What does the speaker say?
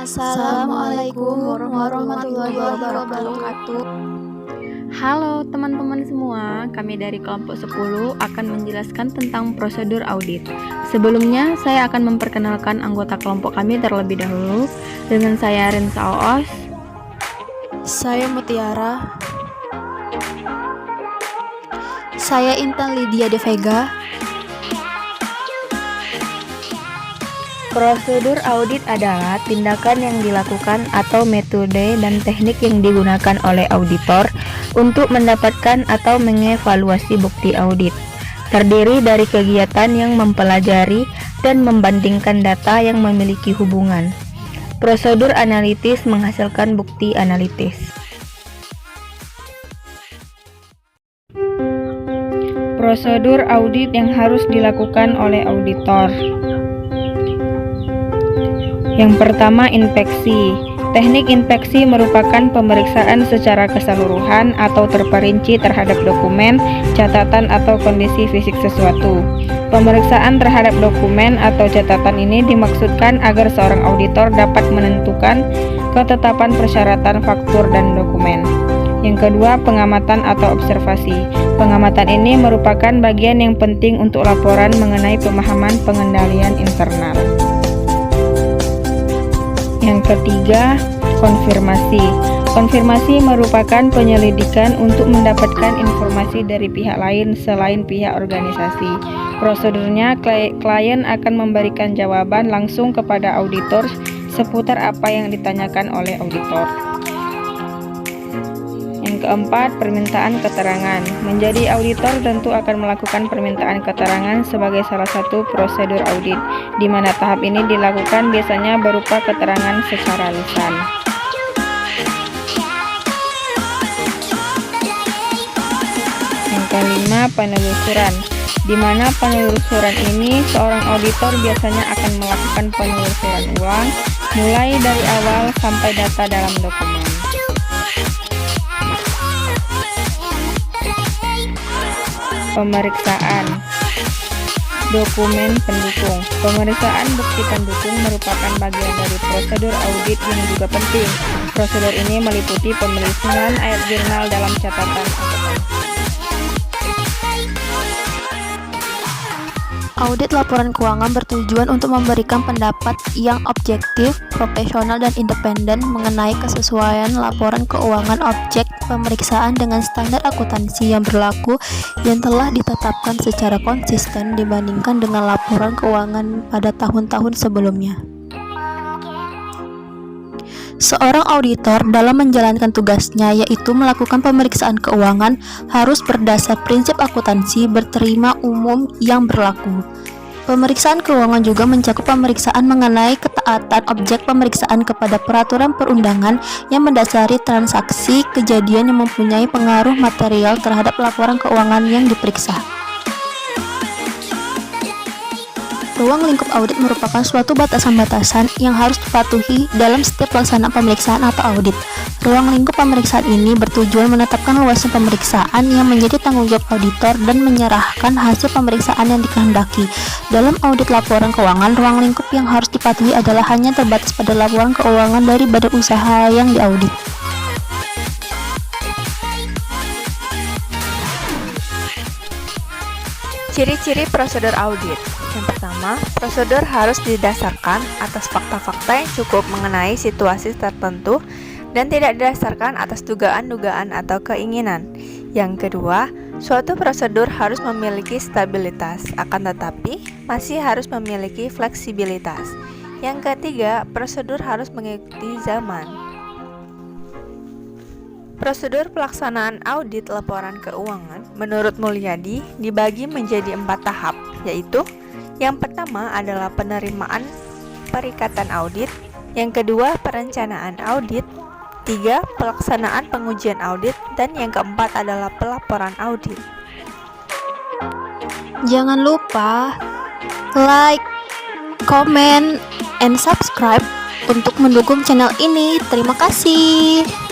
Assalamualaikum warahmatullahi wabarakatuh. Halo teman-teman semua, kami dari kelompok 10 akan menjelaskan tentang prosedur audit. Sebelumnya, saya akan memperkenalkan anggota kelompok kami terlebih dahulu. Dengan saya Rinsa Oos. Saya Mutiara. Saya Intan Lydia De Vega. Prosedur audit adalah tindakan yang dilakukan atau metode dan teknik yang digunakan oleh auditor untuk mendapatkan atau mengevaluasi bukti audit. Terdiri dari kegiatan yang mempelajari dan membandingkan data yang memiliki hubungan. Prosedur analitis menghasilkan bukti analitis. Prosedur audit yang harus dilakukan oleh auditor. Yang pertama, inspeksi. Teknik inspeksi merupakan pemeriksaan secara keseluruhan atau terperinci terhadap dokumen, catatan atau kondisi fisik sesuatu. Pemeriksaan terhadap dokumen atau catatan ini dimaksudkan agar seorang auditor dapat menentukan ketetapan persyaratan faktur dan dokumen. Yang kedua, pengamatan atau observasi. Pengamatan ini merupakan bagian yang penting untuk laporan mengenai pemahaman pengendalian internal. Yang ketiga, konfirmasi. Konfirmasi merupakan penyelidikan untuk mendapatkan informasi dari pihak lain selain pihak organisasi. Prosedurnya, klien akan memberikan jawaban langsung kepada auditor seputar apa yang ditanyakan oleh auditor. Yang keempat, permintaan keterangan. Menjadi auditor tentu akan melakukan permintaan keterangan sebagai salah satu prosedur audit, di mana tahap ini dilakukan biasanya berupa keterangan secara lisan. Yang kelima, penelusuran. Di mana penelusuran ini seorang auditor biasanya akan melakukan penelusuran ulang, mulai dari awal sampai data dalam dokumen. Pemeriksaan dokumen pendukung. Pemeriksaan bukti pendukung merupakan bagian dari prosedur audit yang juga penting. Prosedur ini meliputi pemeriksaan ayat jurnal dalam catatan Audit laporan keuangan bertujuan untuk memberikan pendapat yang objektif, profesional, dan independen mengenai kesesuaian laporan keuangan objek pemeriksaan dengan standar akuntansi yang berlaku yang telah ditetapkan secara konsisten dibandingkan dengan laporan keuangan pada tahun-tahun sebelumnya. Seorang auditor dalam menjalankan tugasnya yaitu melakukan pemeriksaan keuangan harus berdasar prinsip akuntansi berterima umum yang berlaku. Pemeriksaan keuangan juga mencakup pemeriksaan mengenai ketaatan objek pemeriksaan kepada peraturan perundangan yang mendasari transaksi kejadian yang mempunyai pengaruh material terhadap laporan keuangan yang diperiksa. Ruang lingkup audit merupakan suatu batasan-batasan yang harus dipatuhi dalam setiap pelaksanaan pemeriksaan atau audit. Ruang lingkup pemeriksaan ini bertujuan menetapkan luasnya pemeriksaan yang menjadi tanggung jawab auditor dan menyerahkan hasil pemeriksaan yang dikehendaki. Dalam audit laporan keuangan, ruang lingkup yang harus dipatuhi adalah hanya terbatas pada laporan keuangan dari badan usaha yang diaudit. Ciri-ciri prosedur audit. Yang pertama, prosedur harus didasarkan atas fakta-fakta yang cukup mengenai situasi tertentu dan tidak didasarkan atas dugaan-dugaan atau keinginan. Yang kedua, suatu prosedur harus memiliki stabilitas, akan tetapi masih harus memiliki fleksibilitas. Yang ketiga, prosedur harus mengikuti zaman. Prosedur pelaksanaan audit laporan keuangan menurut Mulyadi dibagi menjadi 4 tahap, yaitu yang pertama adalah penerimaan perikatan audit, yang kedua perencanaan audit, 3 pelaksanaan pengujian audit, dan yang keempat adalah pelaporan audit. Jangan lupa like, comment, and subscribe untuk mendukung channel ini. Terima kasih.